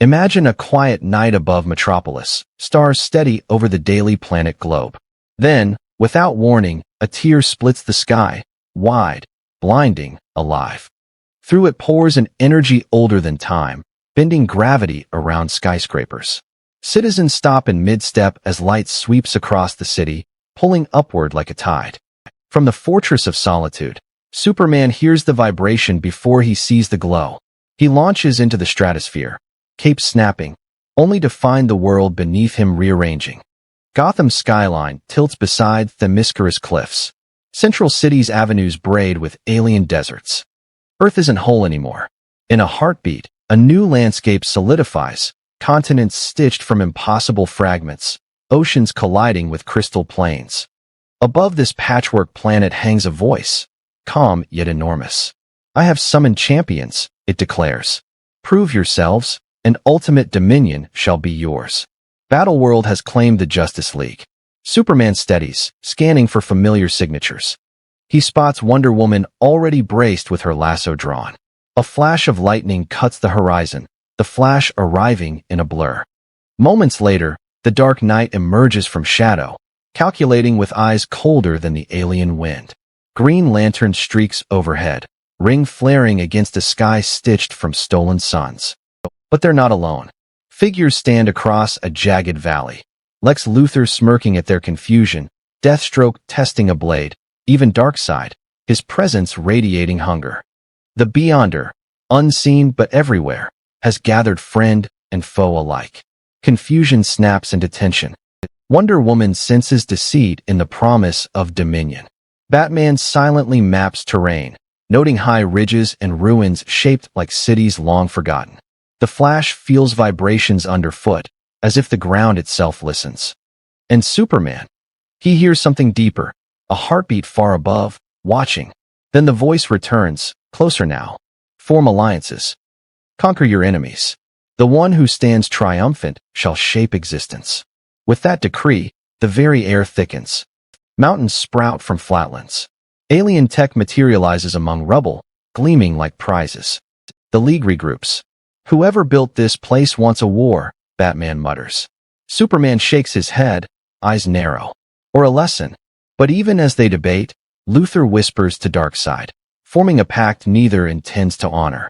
Imagine a quiet night above Metropolis, stars steady over the daily planet globe. Then, without warning, a tear splits the sky, wide, blinding, alive. Through it pours an energy older than time, bending gravity around skyscrapers. Citizens stop in mid-step as light sweeps across the city, pulling upward like a tide. From the fortress of solitude, Superman hears the vibration before he sees the glow. He launches into the stratosphere, cape snapping, only to find the world beneath him rearranging. Gotham's skyline tilts beside Themyscira's cliffs. Central City's avenues braid with alien deserts. Earth isn't whole anymore. In a heartbeat, a new landscape solidifies, continents stitched from impossible fragments, oceans colliding with crystal plains. Above this patchwork planet hangs a voice, calm yet enormous. I have summoned champions, it declares. Prove yourselves, and ultimate dominion shall be yours. Battleworld has claimed the Justice League. Superman steadies, scanning for familiar signatures. He spots Wonder Woman already braced with her lasso drawn. A flash of lightning cuts the horizon, the flash arriving in a blur. Moments later, the Dark Knight emerges from shadow, calculating with eyes colder than the alien wind. Green Lantern streaks overhead, ring flaring against a sky stitched from stolen suns. But they're not alone. Figures stand across a jagged valley. Lex Luthor smirking at their confusion, Deathstroke testing a blade, even Darkseid, his presence radiating hunger. The Beyonder, unseen but everywhere, has gathered friend and foe alike. Confusion snaps into tension. Wonder Woman senses deceit in the promise of dominion. Batman silently maps terrain, noting high ridges and ruins shaped like cities long forgotten. The Flash feels vibrations underfoot, as if the ground itself listens. And Superman? He hears something deeper, a heartbeat far above, watching. Then the voice returns, closer now. Form alliances. Conquer your enemies. The one who stands triumphant shall shape existence. With that decree, the very air thickens. Mountains sprout from flatlands. Alien tech materializes among rubble, gleaming like prizes. The League regroups. Whoever built this place wants a war, Batman mutters. Superman shakes his head, eyes narrow. Or a lesson. But even as they debate, Luthor whispers to Darkseid, forming a pact neither intends to honor.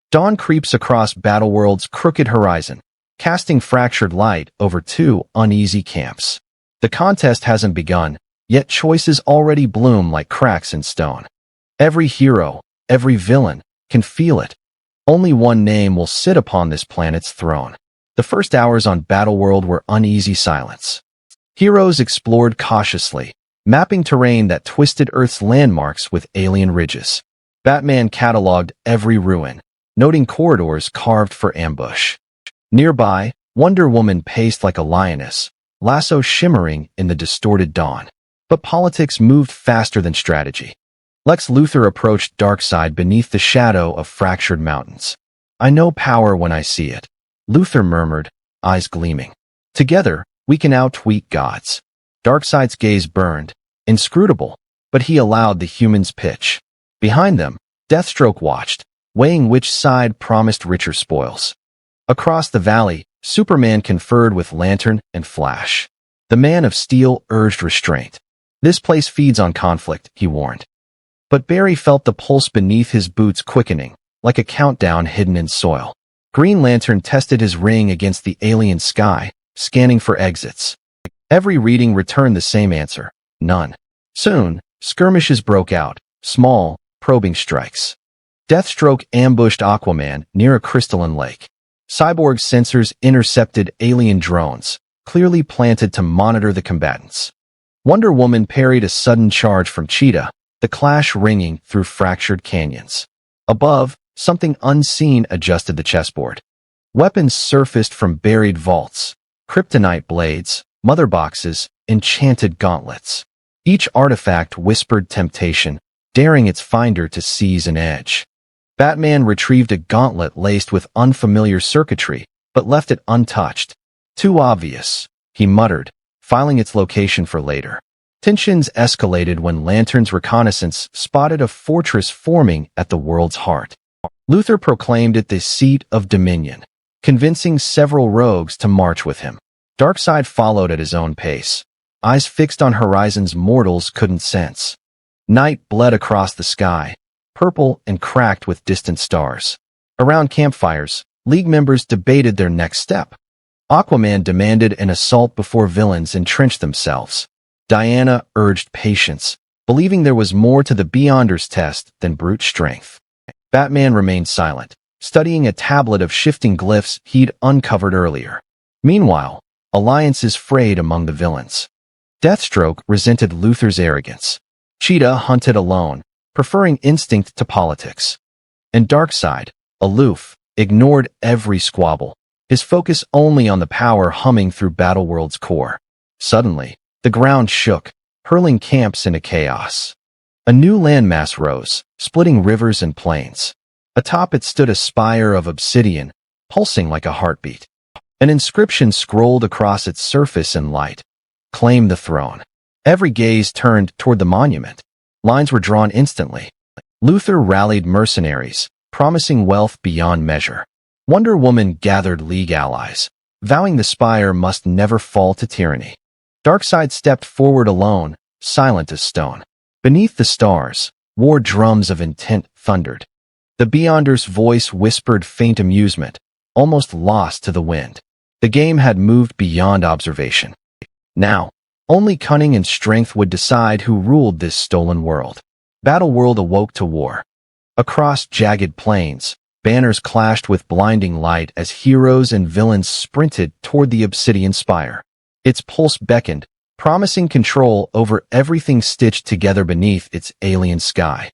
Dawn creeps across Battleworld's crooked horizon, casting fractured light over two uneasy camps. The contest hasn't begun, yet choices already bloom like cracks in stone. Every hero, every villain, can feel it. Only one name will sit upon this planet's throne. The first hours on Battleworld were uneasy silence. Heroes explored cautiously, mapping terrain that twisted Earth's landmarks with alien ridges. Batman cataloged every ruin, noting corridors carved for ambush. Nearby, Wonder Woman paced like a lioness, lasso shimmering in the distorted dawn. But politics moved faster than strategy. Lex Luthor approached Darkseid beneath the shadow of fractured mountains. I know power when I see it, Luthor murmured, eyes gleaming. Together, we can out-tweak gods. Darkseid's gaze burned, inscrutable, but he allowed the humans pitch. Behind them, Deathstroke watched, weighing which side promised richer spoils. Across the valley, Superman conferred with Lantern and Flash. The Man of Steel urged restraint. This place feeds on conflict, he warned. But Barry felt the pulse beneath his boots quickening, like a countdown hidden in soil. Green Lantern tested his ring against the alien sky, scanning for exits. Every reading returned the same answer, none. Soon, skirmishes broke out, small, probing strikes. Deathstroke ambushed Aquaman near a crystalline lake. Cyborg sensors intercepted alien drones, clearly planted to monitor the combatants. Wonder Woman parried a sudden charge from Cheetah, the clash ringing through fractured canyons. Above, something unseen adjusted the chessboard. Weapons surfaced from buried vaults, kryptonite blades, mother boxes, enchanted gauntlets. Each artifact whispered temptation, daring its finder to seize an edge. Batman retrieved a gauntlet laced with unfamiliar circuitry, but left it untouched. Too obvious, he muttered, filing its location for later. Tensions escalated when Lantern's reconnaissance spotted a fortress forming at the world's heart. Luthor proclaimed it the seat of dominion. convincing several rogues to march with him. Darkseid followed at his own pace, eyes fixed on horizons mortals couldn't sense. Night bled across the sky, purple and cracked with distant stars. Around campfires, League members debated their next step. Aquaman demanded an assault before villains entrenched themselves. Diana urged patience, believing there was more to the Beyonders test than brute strength. Batman remained silent, studying a tablet of shifting glyphs he'd uncovered earlier. Meanwhile, alliances frayed among the villains. Deathstroke resented Luthor's arrogance. Cheetah hunted alone, preferring instinct to politics. And Darkseid, aloof, ignored every squabble, his focus only on the power humming through Battleworld's core. Suddenly, the ground shook, hurling camps into chaos. A new landmass rose, splitting rivers and plains. Atop it stood a spire of obsidian, pulsing like a heartbeat. An inscription scrolled across its surface in light. Claim the throne. Every gaze turned toward the monument. Lines were drawn instantly. Luthor rallied mercenaries, promising wealth beyond measure. Wonder Woman gathered League allies, vowing the spire must never fall to tyranny. Darkseid stepped forward alone, silent as stone. Beneath the stars, war drums of intent thundered. The Beyonder's voice whispered faint amusement, almost lost to the wind. The game had moved beyond observation. Now, only cunning and strength would decide who ruled this stolen world. Battleworld awoke to war. Across jagged plains, banners clashed with blinding light as heroes and villains sprinted toward the obsidian spire. Its pulse beckoned, promising control over everything stitched together beneath its alien sky.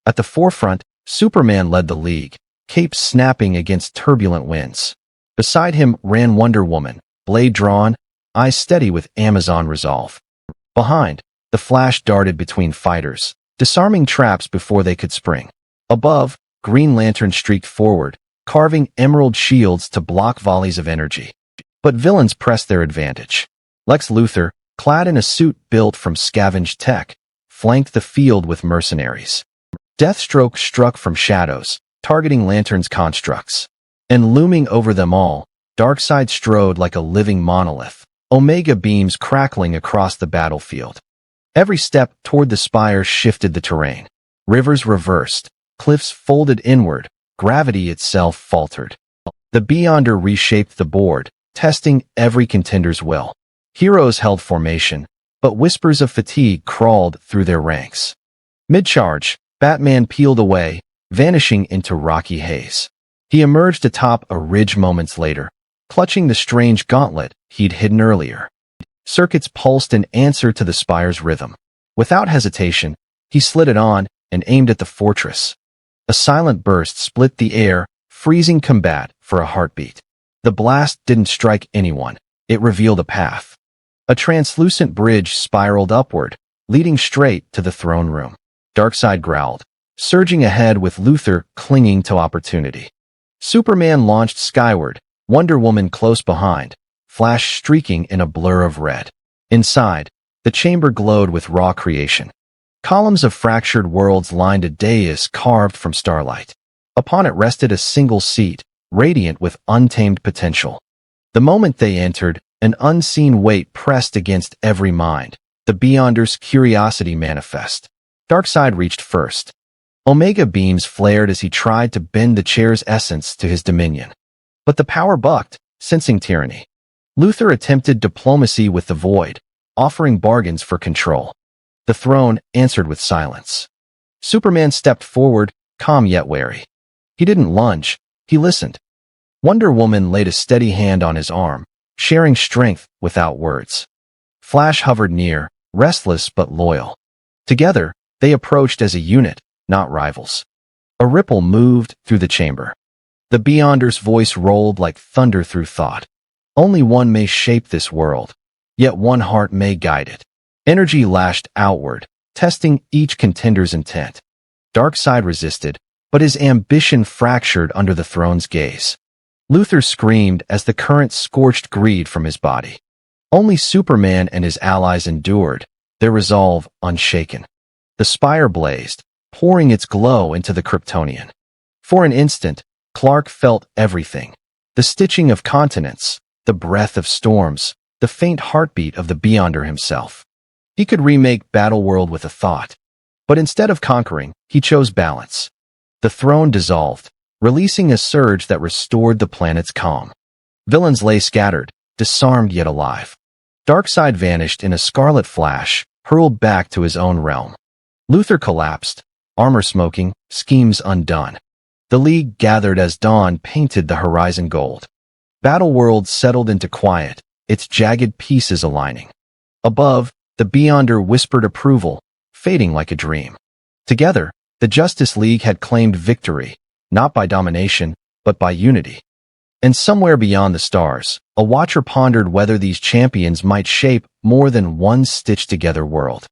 At the forefront, Superman led the League, capes snapping against turbulent winds. Beside him ran Wonder Woman, blade drawn, eyes steady with Amazon resolve. Behind, the Flash darted between fighters, disarming traps before they could spring. Above, Green Lantern streaked forward, carving emerald shields to block volleys of energy. But villains pressed their advantage. Lex Luthor, clad in a suit built from scavenged tech, flanked the field with mercenaries. Deathstroke struck from shadows, targeting Lantern's constructs. And looming over them all, Darkseid strode like a living monolith, Omega beams crackling across the battlefield. Every step toward the spire shifted the terrain. Rivers reversed, cliffs folded inward, gravity itself faltered. The Beyonder reshaped the board, testing every contender's will. Heroes held formation, but whispers of fatigue crawled through their ranks. Mid-charge, Batman peeled away, vanishing into rocky haze. He emerged atop a ridge moments later, clutching the strange gauntlet he'd hidden earlier. Circuits pulsed in answer to the spire's rhythm. Without hesitation, he slid it on and aimed at the fortress. A silent burst split the air, freezing combat for a heartbeat. The blast didn't strike anyone. It revealed a path. A translucent bridge spiraled upward, leading straight to the throne room. Darkseid growled, surging ahead with Luthor clinging to opportunity. Superman launched skyward, Wonder Woman close behind, Flash streaking in a blur of red. Inside, the chamber glowed with raw creation. Columns of fractured worlds lined a dais carved from starlight. Upon it rested a single seat, radiant with untamed potential. The moment they entered, an unseen weight pressed against every mind, the Beyonder's curiosity manifest. Darkseid reached first. Omega beams flared as he tried to bend the chair's essence to his dominion. But the power bucked, sensing tyranny. Luthor attempted diplomacy with the void, offering bargains for control. The throne answered with silence. Superman stepped forward, calm yet wary. He didn't lunge, he listened. Wonder Woman laid a steady hand on his arm, sharing strength without words. Flash hovered near, restless but loyal. Together, they approached as a unit, not rivals. A ripple moved through the chamber. The Beyonder's voice rolled like thunder through thought. Only one may shape this world, yet one heart may guide it. Energy lashed outward, testing each contender's intent. Darkseid resisted, but his ambition fractured under the throne's gaze. Luthor screamed as the current scorched greed from his body. Only Superman and his allies endured, their resolve unshaken. The spire blazed, pouring its glow into the Kryptonian. For an instant, Clark felt everything. The stitching of continents, the breath of storms, the faint heartbeat of the Beyonder himself. He could remake Battleworld with a thought. But instead of conquering, he chose balance. The throne dissolved, releasing a surge that restored the planet's calm. Villains lay scattered, disarmed yet alive. Darkseid vanished in a scarlet flash, hurled back to his own realm. Luthor collapsed, armor smoking, schemes undone. The League gathered as dawn painted the horizon gold. Battleworld settled into quiet, its jagged pieces aligning. Above, the Beyonder whispered approval, fading like a dream. Together, the Justice League had claimed victory, not by domination, but by unity. And somewhere beyond the stars, a watcher pondered whether these champions might shape more than one stitched-together world.